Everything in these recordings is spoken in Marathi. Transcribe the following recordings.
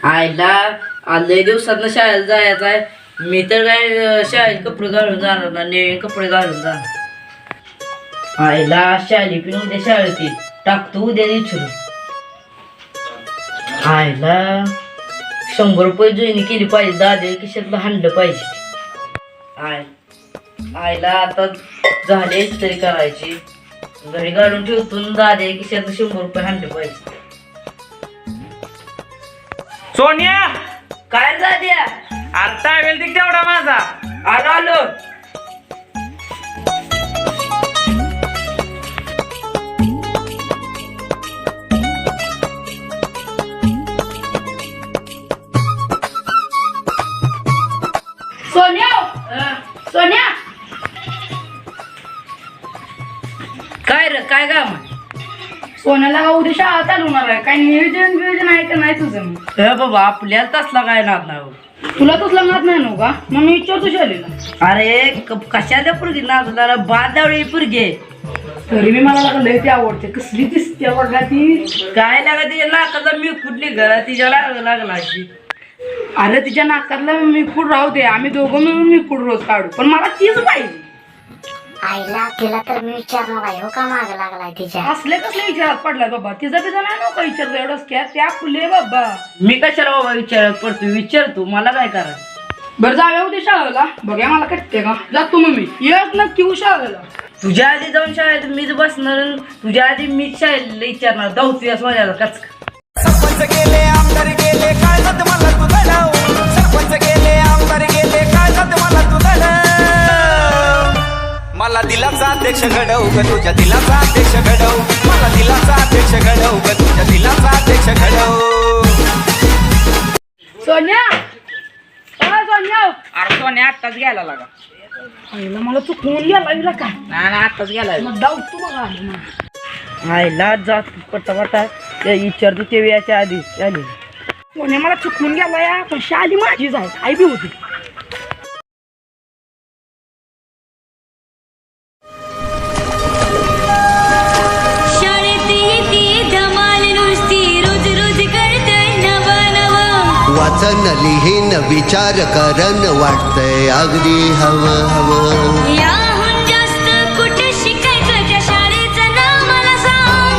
आईला लय दिवसात शाळेत जायचं आहे. मी तर काय शाळेत कपडे घालून जाणार ना, नवीन कपडे घालून जाणार. आईला शाळी पिऊन उद्या शाळेत येईल. टाकतो उद्या विचारून. आईला 100 रुपये जोईनी केली पाहिजे. दादे खिशातलं हाणलं पाहिजे. आईला आता झाले तरी करायची. घरी काढून ठेवतो दादे खिशातलं 100 रुपये हाणले पाहिजे. सोनिया काय दाद्या? आता वेळ दिक तेवढा माझा. आलो आलो. सोन्या सोन्या काय रे काय काम? सोन्याला उद्या शाळा चालू होणार आहे. काय नियोजन आहे का नाही तुझं? हे बाबा आपल्याला तसला काय नाद नाही. तुला तसला नाद नाही ना का? मग मी विचारतो शाळेला. अरे कशाला पुरगी नाद बांधावळी पुरगी. तरी मी मला लय ती आवडते. कसली दिसते बघा ती. काय लागा तिच्या नाकाचा मी कुठली घरा तिच्या लागला अशी. अरे तिच्या नाकातला मिकूड राहू दे. आम्ही दोघं मिळून मिकूड रोज काढू. पण मला तीच पाहिजे. आईला तिला तर मी विचारणार आहे हो का माग लागलाय तिच्या. असले कसले विचारात पडलाय बाबा. तिचा बिजा नाही नका विचारतो एवढंच क्या त्या फुले बाबा. मी कशाला बाबा विचारत पडतो. विचारतो मला काय करायचं. बरं जाऊया उद्या शाळेला. बघा मला कटते का. जातो मग मी. येत नक्की येऊ शाळेला. तुझ्या आधी जाऊन शाळेत मीच बसणार. तुझ्या आधी मीच शाळेला विचारणार. धावतोय माझ्याला कच. सरपंच गेले आमदार गेले काय जात मला तू धडव. सरपंच गेले आमदार गेले काय जात मला तू धडव. मला दिलाचा अध्यक्ष घडव ग तुझ्या दिलाचा अध्यक्ष घडव. मला दिलाचा अध्यक्ष घडव ग तुझ्या दिलाचा अध्यक्ष घडव. सोन्या सोन्या अरे सोन्या आत्ताच गेला लागा. आईला मला चुकवून गेला का. नाही आत्ताच गेलाय. मग धावतो बघा. आईला जात पटापटा विचारतो ते वेळाच्या आधी आली. सोन्या मला चुकवून गेला या. पण शाली माझीच आहे. आई बी होती. वाचन लिहीन विचार करन वाटतंय अगदी हवं हवं. याहून जास्त कुठे शिकायचं त्या शाळेचं नाव मला सांग.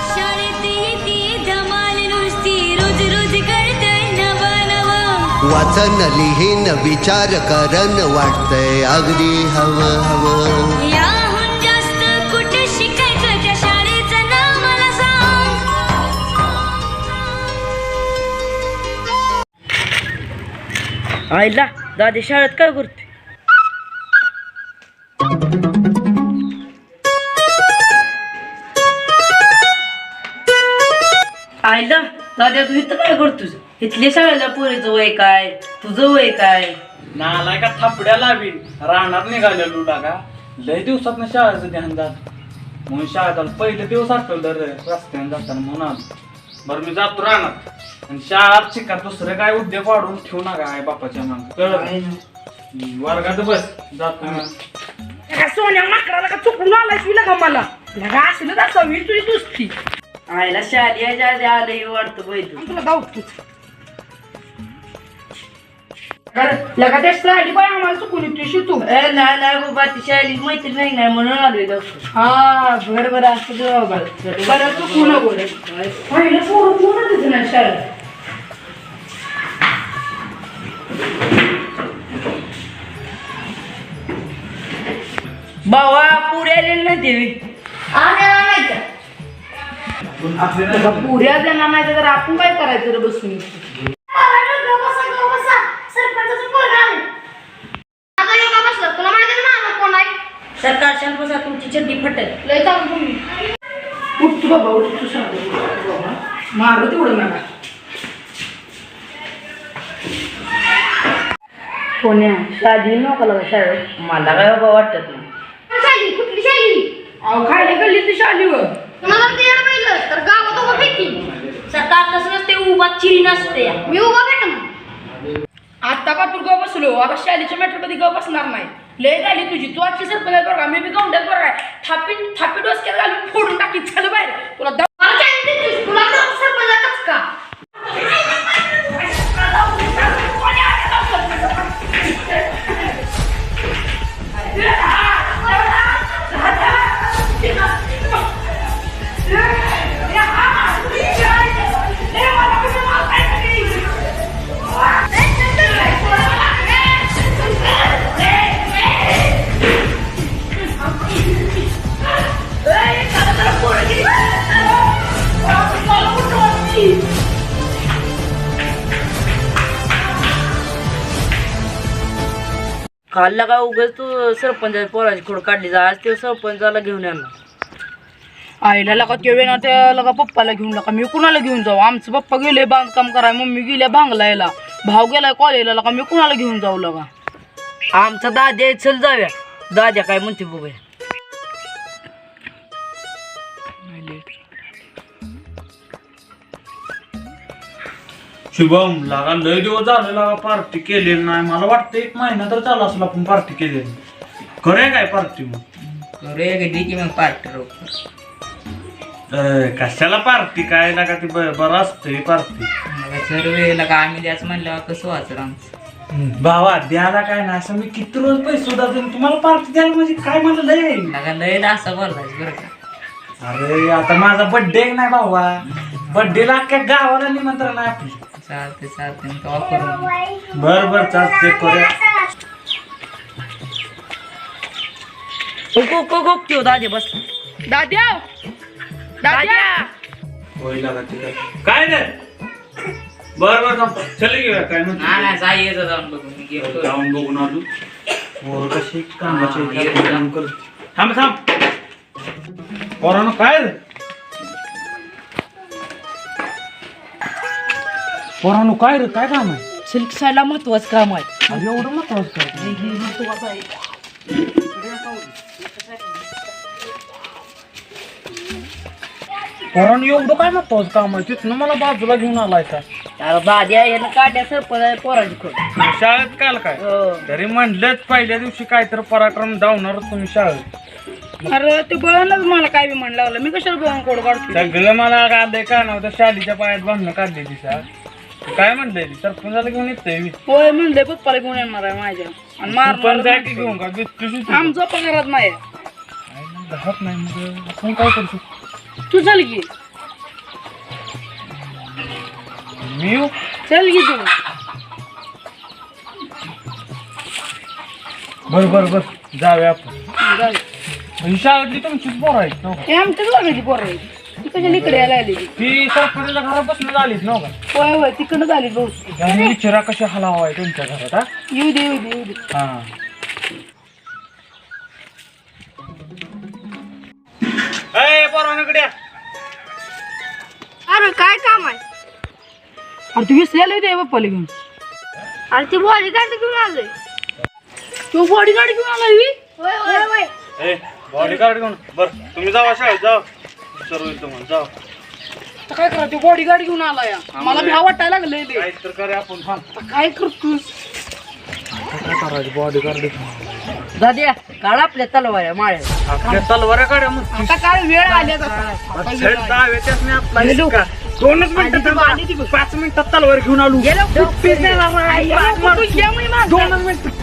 शाळेत येते धमाल नुसती रोज रोज कळतंय नवं नवं. वाचन लिहीन विचार करन वाटतंय अगदी हवं हवं. याहून जास्त कुठे शिकायचं त्या शाळेचं नाव मला सांग. आईला दादी शाळेत काय करते? आईला दाद्या तू इथं काय करतोस? इथल्या शाळेला पोरीचं वय काय? तुझं वय काय? नालाय का थापड्या लावीन. रानात निघालेलो लागा. लय दिवसात शाळेचं ध्यान जात म्हणून शाळेत आलो. पहिले दिवस आठवलं रस्त्याने जाताना म्हणून आलो. बरं मी जातो रानात. आणि शाळात शिका दुसरं काय उद्योग वाढवून ठेवू नका आई बापाच्या माग. कळलं? वर्गात बस जातो मी. सोन्या माकडाला का चुकून आलाय शिला का मला. लगा असलं तर सवी तुझी दुसती. आईला शाळेच्या आधी आलंही वाटतं पहिलं. तुला धावतो. लगा तेच राहिली बाय आम्हाला चुकून येते तू. नाही नाही बाबा ती शाळेची मैत्री नाही म्हणून आलोय जाऊ. हा बरं बरं असं बरं चुकू न बोल. पहिलं पोरं कोण तिथे ना शाळेत. बाबा पुढे आलेली नाही देवी. पुऱ्या देणार नाही तर आपण काय करायचं रे बसून. सरकार शांत तुमची चड्डी फटेल. लय चालू तुम्ही उठतो बाबा उठतो बाबा. मारू तेवढं नका. कोण्या शादी नको लागा शाळेत. मला काय बाबा वाटत नाही. कुठली शाली? अहो खायला गल्ली ती शालीवर. तुम्हाला ते सरकार तसं नसते उभा चिरी नसते मी उभा भेट आता का तू गप बसलो आता शालीच्या मॅटर मध्ये गप बसणार नाही लय झाली तुझी तू आजची सरपंच बरं का मी बी गवंड्यात बरं काय थापी डोसक्यात घालून फोडून टाकी चल बाहेर तुला तुला सरपंच का काल का उगाच तू सरपंच पोराची खोड काढली जा आज ते सरपंचाला घेऊन येणार आईला लका ते वेळा त्या लका पप्पाला घेऊन लका मी कुणाला घेऊन जाऊ आमचं पप्पा गेले बांधकाम कराय मम्मी गेल्या भांगलायला भाऊ गेलाय कॉलेजला लका मी कुणाला घेऊन जाऊ लका आमचा दाद्या चल जाऊया दाद्या काय म्हणते बघूया शुभम लागा लय दिवस झाले लागा पार्टी केलेली नाही मला वाटतं 1 महिना तर झाला असेल आपण पार्टी केलेली खरे काय पार्टी मग कशाला पार्टी काय लागा ती बरं असतं पार्टी आम्ही द्याच म्हणल्यावर कसं वाचर आमचं भावा द्यायला काय नाही असं मी किती रोज पैसे देतो तुम्हाला पार्टी द्यायला म्हणजे काय मला लय असं बोलायचं बरं का अरे आता माझा बर्थडे नाही भावा बर्थडेला अख्ख्या गावाला निमंत्रण आहे आपली चालते करू बर चालते करूया ठेव दादे बस दाद्या होय लागा ते काय नाही बर चले घेऊया काय म्हणतो जाऊन बघून आलो पोरं कशी कामाचे काम करत थांब पोरानं काय रे पोरानं काय रे काय काम आहे सिल्क साईडला महत्वाचं काम आहे अरे एवढं महत्वाचं काय पोरानं एवढं काय महत्वाचं काम आहे तिथनं मला बाजूला घेऊन आलाय का अरे दाद्या यानं काढल्या सरपंच पोराची खोड शाळेत काल काय तरी म्हणलंच पहिल्या दिवशी काय तर पराक्रम धावणार तुम्ही शाळेत अरे ते बळणच मला काय बी म्हण लागलं मी कशाला बळण कोड काढतो सगळं मला आलंय का नव्हतं शालीच्या पायात बांधणं काढलेली शाळा काय म्हणलंय सरपंचाला घेऊन येतोय मी होय म्हणलंय पप्पाला घेऊन येणार आहे माझ्या आणि पण मार घेऊन का आमचा पगारात नाही घरात नाही मग आपण काय करू शकतो तू चल की मी येऊ चल की तू बर जाऊया आपण जाऊ. ही शाळेतली तुमचीच पोरं आहेत ना हे आमच्याच वागायची पोरं आहे ती कशा इकडे यायला आली ती सरपंचाच्या घरापासून झालीच ना का होय तिकडं झाली बहुतेक आणि विचारा कशी हलावा आहे तुमच्या घरात हा येऊ दे हा पोरांकडे अरे काय काम आहे अरे तू विसरायला होते पप्पाला घेऊन अरे ते बॉडीगार्ड घेऊन आलोय तू बॉडीगार्ड घेऊन आला होय बॉडीगार्ड घेऊन बर तुम्ही जावा शाळेत जावा सर्व तुम्हाला जावा काय करा तू बॉडीगार्ड घेऊन आला या मला भ्या वाटायला लागले ते काय तर करे आपण थांब आता काय करतोस काय करायचं बॉडीगार्ड दाद्या काढ आपल्या तलवाऱ्या माळ्या आपल्या तलवाऱ्या काढ्या मग आता काय वेळ आली आता. आपला 2 मिनिटं 5 मिनिटात तलवार घेऊन आलो तू ये मी माग. 2 मिनिट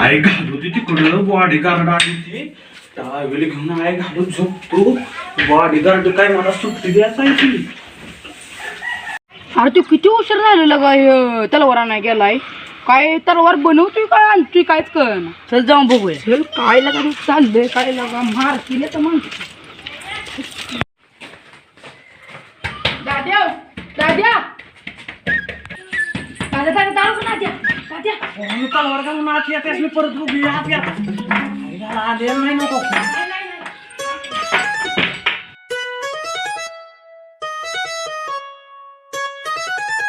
आई घालू ती तिकडं बॉडीगार्ड आली ती त्यावेळी घेऊन आई घालून झोपतो बॉडीगार्ड काय मला सुट्टी द्यायची अरे तू किती उशीर झालेला काय तलवारा नाही गेलाय काय तलवार बनवतोय काय आणतोय कायच कळना चल जाऊन बघूया चल काय लगा तू चाललंय काय लगा मार केले तर मग दाद्या दाद्या दाद्या दाद्या दाद्या दाद्या तलवार घालून आत येतेस मी परत बघूया आत या आलेलं नाही नको